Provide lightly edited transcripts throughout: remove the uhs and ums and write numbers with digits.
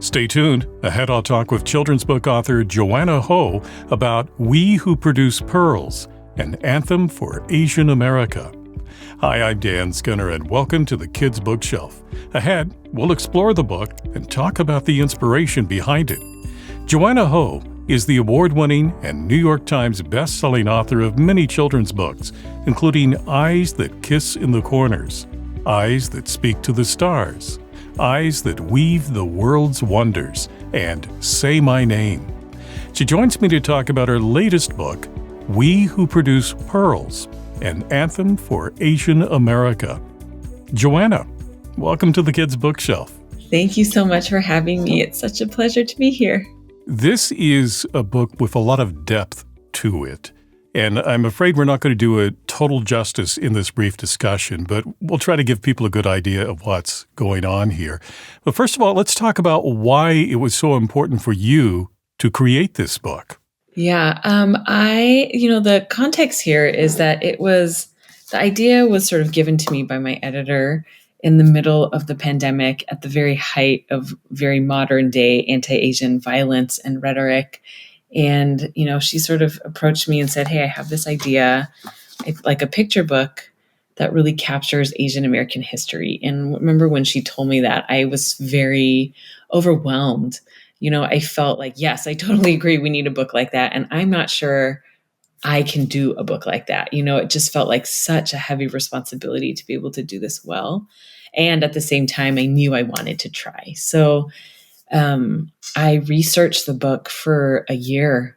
Stay tuned. Ahead, I'll talk with children's book author Joanna Ho about We Who Produce Pearls, an anthem for Asian America. Hi, I'm Dan Skinner, and welcome to the Kids Bookshelf. Ahead, we'll explore the book and talk about the inspiration behind it. Joanna Ho is the award-winning and New York Times best-selling author of many children's books, including Eyes That Kiss in the Corners, Eyes That Speak to the Stars, Eyes That Weave the World's Wonders, and Say My Name. She joins me to talk about her latest book, We Who Produce Pearls, an anthem for Asian America. Joanna, welcome to the Kids Bookshelf. Thank you so much for having me. It's such a pleasure to be here. This is a book with a lot of depth to it, and I'm afraid we're not going to do a total justice in this brief discussion, but we'll try to give people a good idea of what's going on here. But first of all, let's talk about why it was so important for you to create this book. Yeah, the context here is that the idea was sort of given to me by my editor in the middle of the pandemic at the very height of very modern day anti-Asian violence and rhetoric. And, she sort of approached me and said, hey, I have this idea, like a picture book that really captures Asian American history. And remember when she told me that, I was very overwhelmed. I felt like, yes, I totally agree. We need a book like that. And I'm not sure I can do a book like that. It just felt like such a heavy responsibility to be able to do this well. And at the same time, I knew I wanted to try. So I researched the book for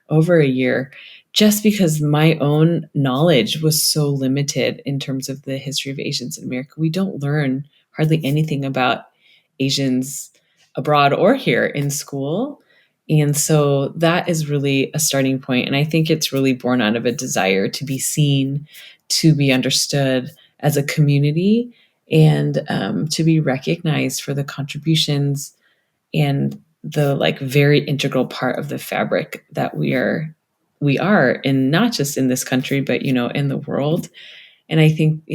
over a year, just because my own knowledge was so limited in terms of the history of Asians in America. We don't learn hardly anything about Asians abroad or here in school. And so that is really a starting point. And I think it's really born out of a desire to be seen, to be understood as a community, and to be recognized for the contributions and the very integral part of the fabric that we are in, not just in this country, but, in the world. And I think,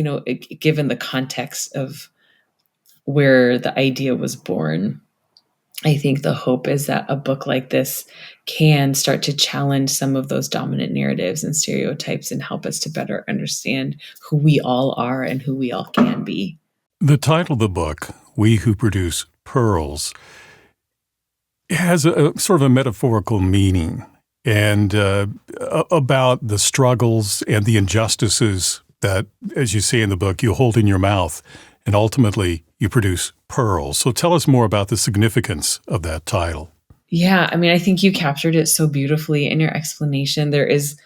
given the context of where the idea was born, I think the hope is that a book like this can start to challenge some of those dominant narratives and stereotypes and help us to better understand who we all are and who we all can be. The title of the book, We Who Produce Pearls, has a sort of a metaphorical meaning and about the struggles and the injustices that, as you say in the book, you hold in your mouth, and ultimately you produce pearls. So tell us more about the significance of that title. Yeah, I think you captured it so beautifully in your explanation. There is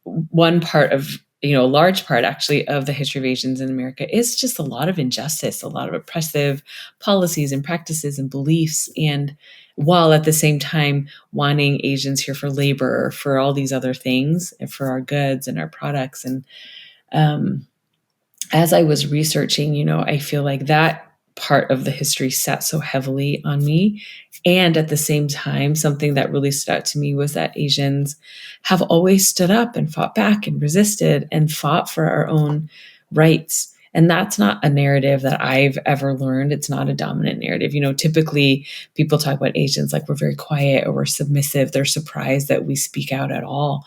one part of, a large part actually of the history of Asians in America is just a lot of injustice, a lot of oppressive policies and practices and beliefs. And while at the same time wanting Asians here for labor, for all these other things, and for our goods and our products. And as I was researching, I feel like that part of the history sat so heavily on me. And at the same time, something that really stood out to me was that Asians have always stood up and fought back and resisted and fought for our own rights. And that's not a narrative that I've ever learned. It's not a dominant narrative. Typically people talk about Asians like we're very quiet or we're submissive. They're surprised that we speak out at all.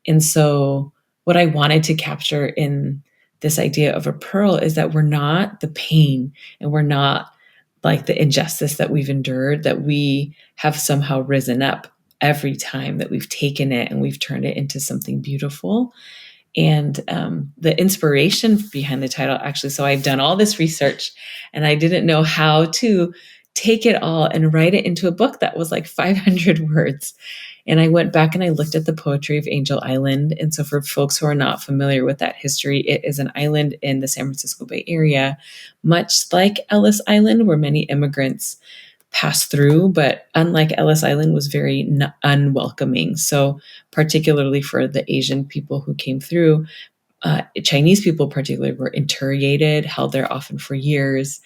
And so what I wanted to capture in this idea of a pearl is that we're not the pain and we're not like the injustice that we've endured, that we have somehow risen up every time that we've taken it and we've turned it into something beautiful. And the inspiration behind the title, actually, so I've done all this research and I didn't know how to take it all and write it into a book that was like 500 words. And I went back and I looked at the poetry of Angel Island. And so for folks who are not familiar with that history, it is an island in the San Francisco Bay Area, much like Ellis Island, where many immigrants pass through, but unlike Ellis Island, was very unwelcoming. So particularly for the Asian people who came through, Chinese people particularly were interrogated, held there often for years,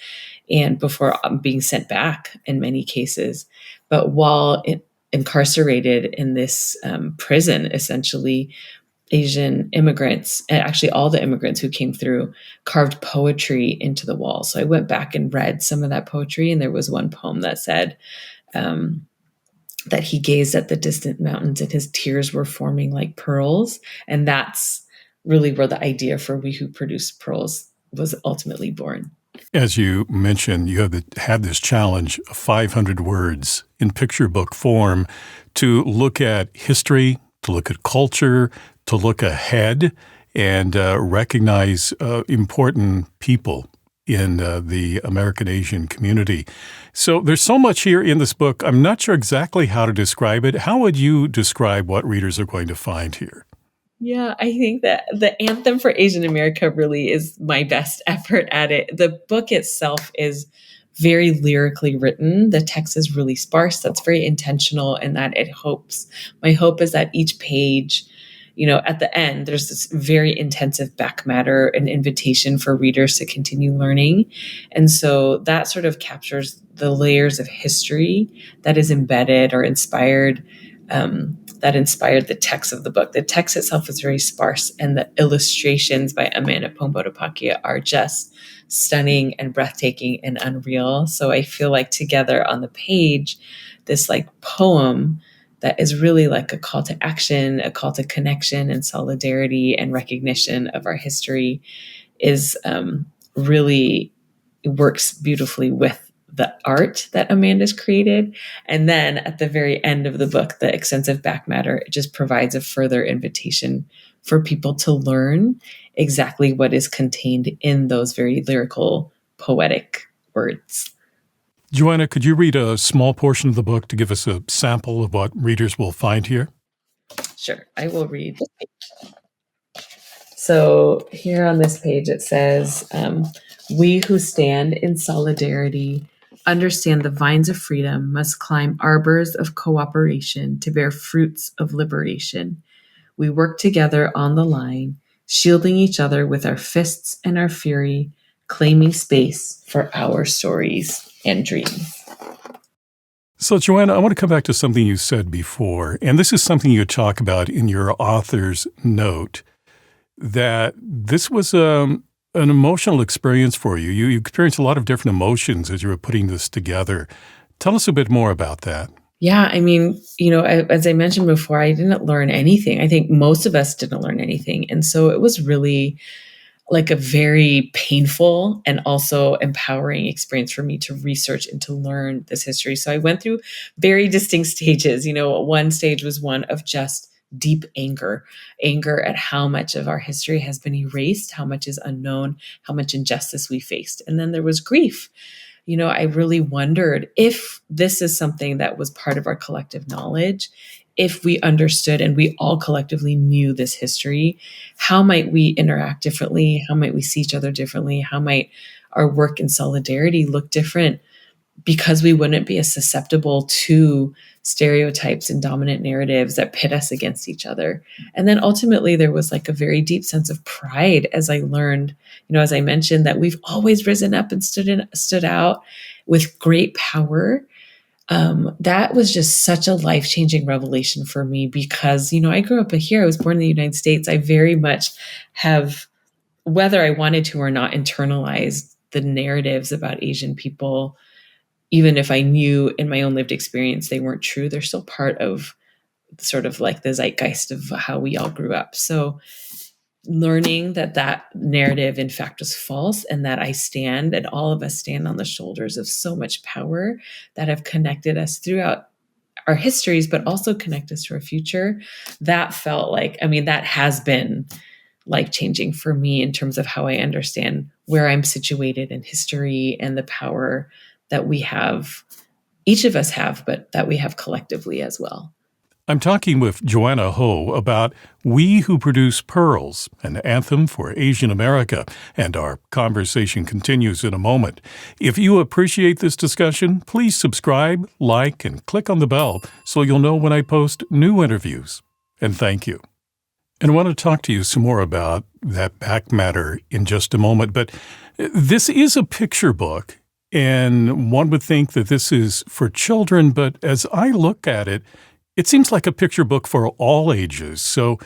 and before being sent back in many cases. But while incarcerated in this prison, essentially, Asian immigrants, and actually all the immigrants who came through, carved poetry into the wall. So I went back and read some of that poetry, and there was one poem that said, that he gazed at the distant mountains and his tears were forming like pearls. And that's really where the idea for We Who Produce Pearls was ultimately born. As you mentioned, you had this challenge of 500 words in picture book form to look at history, to look at culture, to look ahead, and recognize important people in the American Asian community. So there's so much here in this book. I'm not sure exactly how to describe it. How would you describe what readers are going to find here? Yeah, I think that the Anthem for Asian America really is my best effort at it. The book itself is very lyrically written. The text is really sparse. That's very intentional, and that my hope is that each page, at the end, there's this very intensive back matter, an invitation for readers to continue learning. And so that sort of captures the layers of history that is embedded or inspired, that inspired the text of the book. The text itself is very sparse, and the illustrations by Amanda Pongbodopakia are just stunning and breathtaking and unreal. So I feel like together on the page, this like poem that is really like a call to action, a call to connection and solidarity and recognition of our history is really works beautifully with the art that Amanda's created. And then at the very end of the book, the extensive back matter, it just provides a further invitation for people to learn exactly what is contained in those very lyrical, poetic words. Joanna, could you read a small portion of the book to give us a sample of what readers will find here? Sure, I will read. So here on this page, it says, we who stand in solidarity understand the vines of freedom must climb arbors of cooperation to bear fruits of liberation. We work together on the line, shielding each other with our fists and our fury, claiming space for our stories and dreams. So, Joanna, I want to come back to something you said before, and this is something you talk about in your author's note, that this was an emotional experience for you. You experienced a lot of different emotions as you were putting this together. Tell us a bit more about that. Yeah, I mean, as I mentioned before, I didn't learn anything. I think most of us didn't learn anything. And so it was really like a very painful and also empowering experience for me to research and to learn this history. So I went through very distinct stages. One stage was one of just deep anger at how much of our history has been erased, how much is unknown, how much injustice we faced. And then there was grief. I really wondered if this is something that was part of our collective knowledge. If we understood and we all collectively knew this history, how might we interact differently? How might we see each other differently? How might our work in solidarity look different? Because we wouldn't be as susceptible to stereotypes and dominant narratives that pit us against each other. And then ultimately, there was like a very deep sense of pride as I learned, as I mentioned, that we've always risen up and stood out with great power. That was just such a life-changing revelation for me because, I grew up here. I was born in the United States. I very much have, whether I wanted to or not, internalized the narratives about Asian people. Even if I knew in my own lived experience they weren't true, they're still part of sort of like the zeitgeist of how we all grew up. So learning that narrative in fact was false and that I stand and all of us stand on the shoulders of so much power that have connected us throughout our histories, but also connect us to our future. That felt like, that has been life-changing for me in terms of how I understand where I'm situated in history and the power that we have, each of us have, but that we have collectively as well. I'm talking with Joanna Ho about We Who Produce Pearls, an anthem for Asian America, and our conversation continues in a moment. If you appreciate this discussion, please subscribe, like, and click on the bell so you'll know when I post new interviews. And thank you. And I want to talk to you some more about that back matter in just a moment, but this is a picture book. And one would think that this is for children, but as I look at it, it seems like a picture book for all ages. So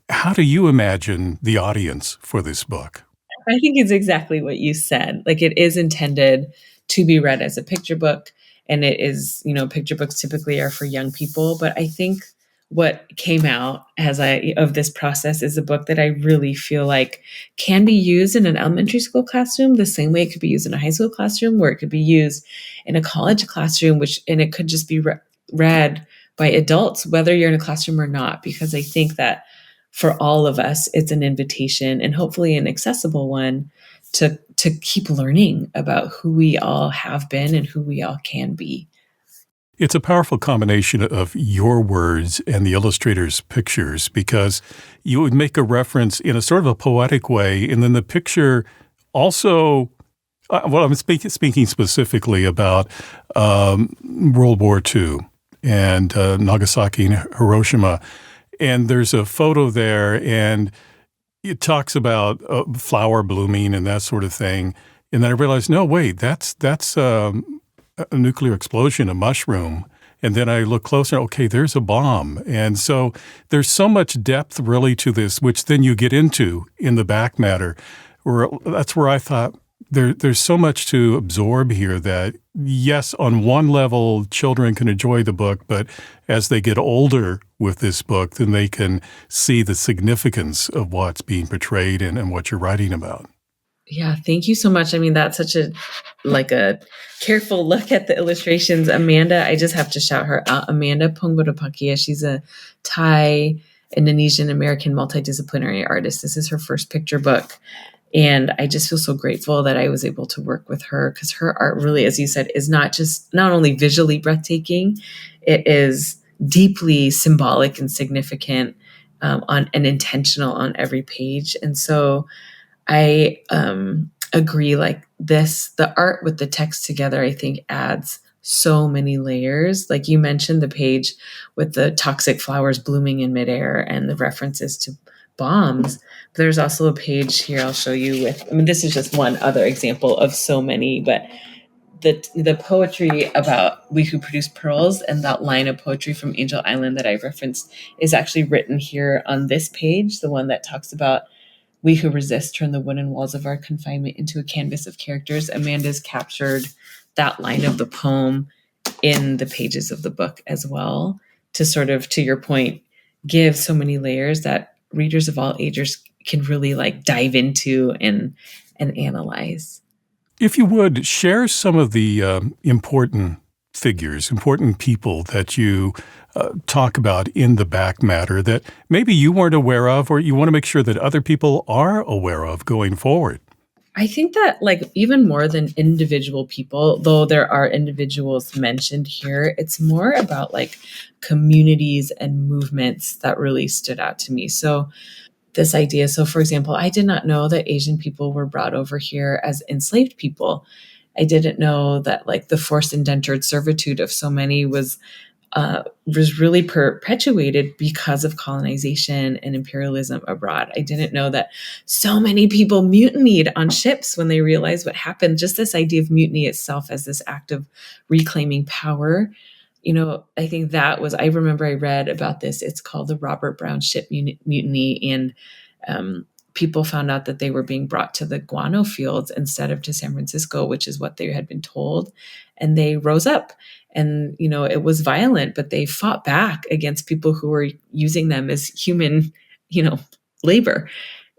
how do you imagine the audience for this book? I think it's exactly what you said. Like, it is intended to be read as a picture book. And it is, picture books typically are for young people, but I think what came out of this process is a book that I really feel like can be used in an elementary school classroom the same way it could be used in a high school classroom, where it could be used in a college classroom, and it could just be read by adults, whether you're in a classroom or not, because I think that for all of us, it's an invitation, and hopefully an accessible one, to keep learning about who we all have been and who we all can be. It's a powerful combination of your words and the illustrator's pictures, because you would make a reference in a sort of a poetic way, and then the picture also, I'm speaking specifically about World War II and Nagasaki and Hiroshima, and there's a photo there, and it talks about a flower blooming and that sort of thing, and then I realized, no, wait, that's a nuclear explosion, a mushroom. And then I look closer, okay, there's a bomb. And so there's so much depth really to this, which then you get into in the back matter. That's where I thought there's so much to absorb here that, yes, on one level, children can enjoy the book, but as they get older with this book, then they can see the significance of what's being portrayed and what you're writing about. Yeah, thank you so much. I mean, that's such a careful look at the illustrations. Amanda, I just have to shout her out. Amanda Pongbodapakia, she's a Thai Indonesian American multidisciplinary artist. This is her first picture book. And I just feel so grateful that I was able to work with her, because her art really, as you said, is not only visually breathtaking, it is deeply symbolic and significant and intentional on every page. And so I agree, the art with the text together, I think adds so many layers. Like you mentioned, the page with the toxic flowers blooming in midair and the references to bombs. But there's also a page here I'll show you this is just one other example of so many, but the poetry about We Who Produce Pearls, and that line of poetry from Angel Island that I referenced is actually written here on this page, the one that talks about we who resist turn the wooden walls of our confinement into a canvas of characters. Amanda's captured that line of the poem in the pages of the book as well, to sort of, to your point, give so many layers that readers of all ages can really dive into and analyze. If you would, share some of the important figures, important people that you talk about in the back matter that maybe you weren't aware of, or you want to make sure that other people are aware of going forward. I think that even more than individual people, though there are individuals mentioned here, it's more about communities and movements that really stood out to me. So this idea, for example, I did not know that Asian people were brought over here as enslaved people. I didn't know that the forced indentured servitude of so many was really perpetuated because of colonization and imperialism abroad. I didn't know that so many people mutinied on ships when they realized what happened. Just this idea of mutiny itself as this act of reclaiming power. I think I remember I read about this. It's called the Robert Brown Ship Mutiny. And people found out that they were being brought to the guano fields instead of to San Francisco, which is what they had been told. And they rose up. And, it was violent, but they fought back against people who were using them as human, labor.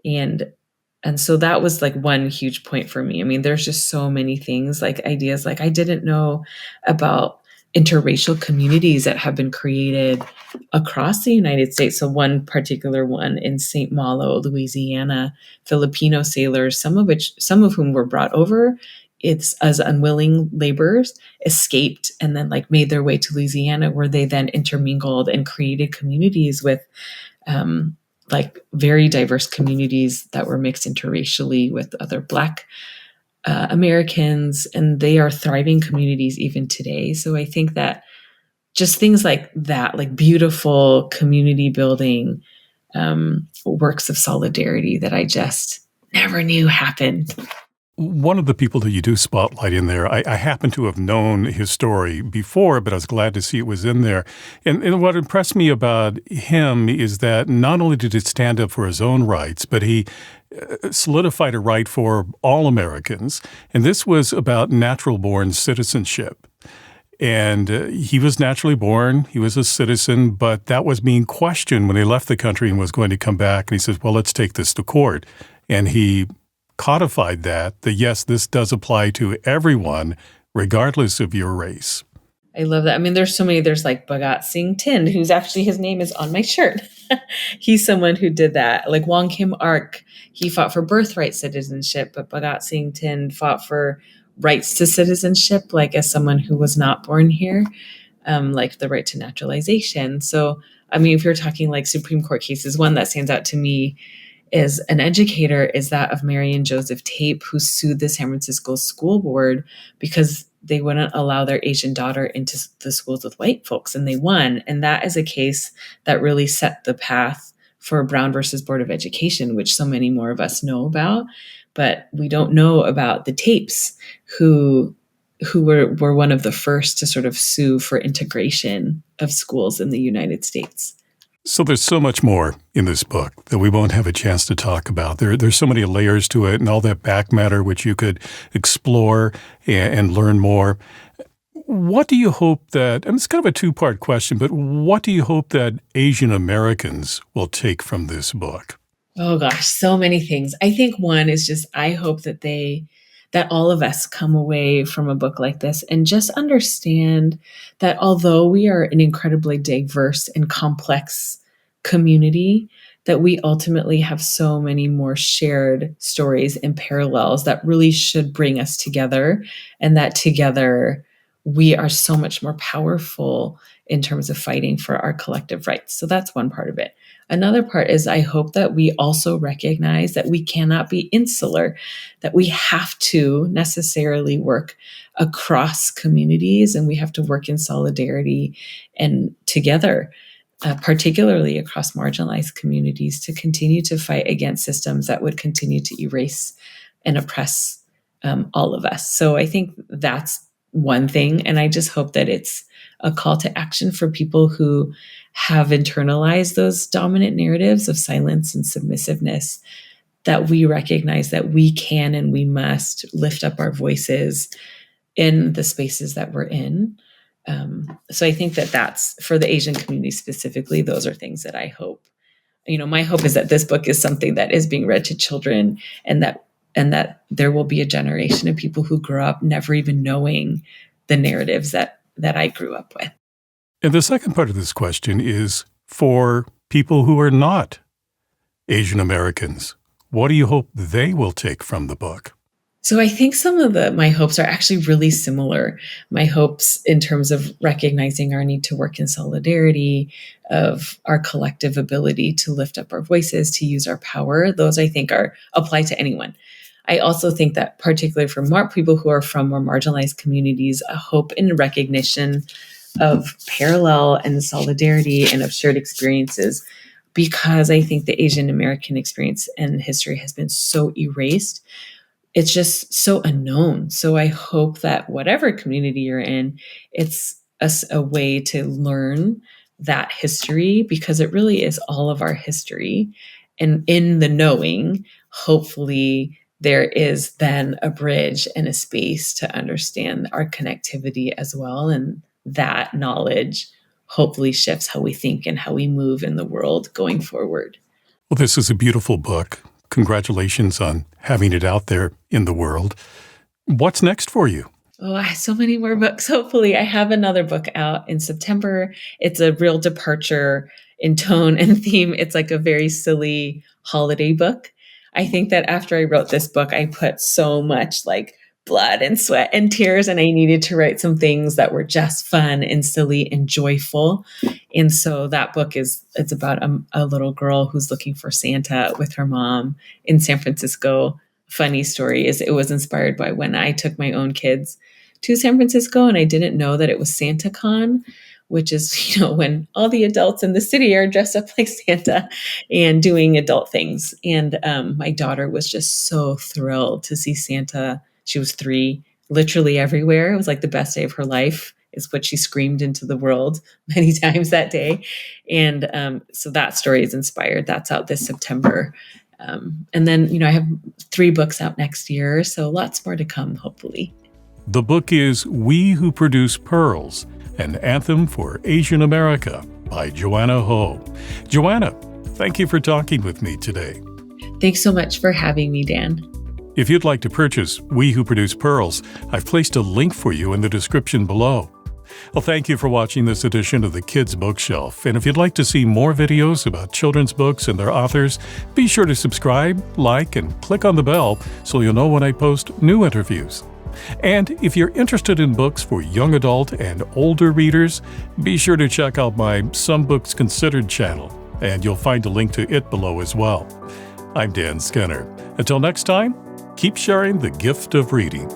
And so that was one huge point for me. I mean, there's just so many things, ideas, I didn't know about interracial communities that have been created across the United States. So one particular one in St. Malo, Louisiana, Filipino sailors, some of whom were brought over as unwilling laborers, escaped and then made their way to Louisiana, where they then intermingled and created communities with very diverse communities that were mixed interracially with other Black Americans, and they are thriving communities even today. So I think that just things like that, beautiful community building works of solidarity that I just never knew happened. One of the people that you do spotlight in there, I happen to have known his story before, but I was glad to see it was in there. And what impressed me about him is that not only did he stand up for his own rights, but he solidified a right for all Americans. And this was about natural-born citizenship. And he was naturally born. He was a citizen, but that was being questioned when he left the country and was going to come back. And he says, well, let's take this to court. And he codified that yes, this does apply to everyone, regardless of your race. I love that. I mean, there's so many. There's like Bhagat Singh Thind, who's actually, his name is on my shirt. He's someone who did that. Like Wong Kim Ark, he fought for birthright citizenship, but Bhagat Singh Thind fought for rights to citizenship, like as someone who was not born here, like the right to naturalization. So, I mean, if you're talking like Supreme Court cases, one that stands out to me as an educator is that of Mary and Joseph Tape, who sued the San Francisco School Board because they wouldn't allow their Asian daughter into the schools with white folks, and they won. And that is a case that really set the path for Brown versus Board of Education, which so many more of us know about. But we don't know about the Tapes, who were one of the first to sort of sue for integration of schools in the United States. So there's so much more in this book that we won't have a chance to talk about. There's so many layers to it and all that back matter which you could explore and learn more. What do you hope that, and it's kind of a two-part question, but what do you hope that Asian Americans will take from this book? Oh gosh, so many things. I think one is just, I hope that that all of us come away from a book like this and just understand that although we are an incredibly diverse and complex community, that we ultimately have so many more shared stories and parallels that really should bring us together, and that together we are so much more powerful in terms of fighting for our collective rights. So that's one part of it. Another part is I hope that we also recognize that we cannot be insular, that we have to necessarily work across communities, and we have to work in solidarity and together, particularly across marginalized communities, to continue to fight against systems that would continue to erase and oppress all of us. So I think that's one thing. And I just hope that it's a call to action for people who have internalized those dominant narratives of silence and submissiveness, that we recognize that we can and we must lift up our voices in the spaces that we're in. So I think that that's for the Asian community specifically. Those are things that I hope. My hope is that this book is something that is being read to children, and that there will be a generation of people who grow up never even knowing the narratives that I grew up with. And the second part of this question is for people who are not Asian Americans. What do you hope they will take from the book? So I think some of my hopes are actually really similar. My hopes in terms of recognizing our need to work in solidarity, of our collective ability to lift up our voices, to use our power, those I think apply to anyone. I also think that particularly for people who are from more marginalized communities, a hope in recognition of parallel and solidarity and of shared experiences, because I think the Asian American experience and history has been so erased. It's just so unknown. So I hope that whatever community you're in, it's a way to learn that history, because it really is all of our history. And in the knowing, hopefully there is then a bridge and a space to understand our connectivity as well. And that knowledge hopefully shifts how we think and how we move in the world going forward. Well, this is a beautiful book. Congratulations on having it out there in the world. What's next for you? Oh, I have so many more books. Hopefully, I have another book out in September. It's a real departure in tone and theme. It's like a very silly holiday book. I think that after I wrote this book, I put so much like blood and sweat and tears, and I needed to write some things that were just fun and silly and joyful. And so that book it's about a little girl who's looking for Santa with her mom in San Francisco. Funny story is it was inspired by when I took my own kids to San Francisco, and I didn't know that it was SantaCon, which is, when all the adults in the city are dressed up like Santa and doing adult things. And my daughter was just so thrilled to see Santa. She was 3, literally everywhere. It was like the best day of her life, is what she screamed into the world many times that day. And so that story is inspired. That's out this September. And then, I have 3 books out next year. So lots more to come, hopefully. The book is We Who Produce Pearls, an Anthem for Asian America by Joanna Ho. Joanna, thank you for talking with me today. Thanks so much for having me, Dan. If you'd like to purchase We Who Produce Pearls, I've placed a link for you in the description below. Well, thank you for watching this edition of the Kids Bookshelf. And if you'd like to see more videos about children's books and their authors, be sure to subscribe, like, and click on the bell so you'll know when I post new interviews. And if you're interested in books for young adult and older readers, be sure to check out my Some Books Considered channel, and you'll find a link to it below as well. I'm Dan Skinner. Until next time, keep sharing the gift of reading.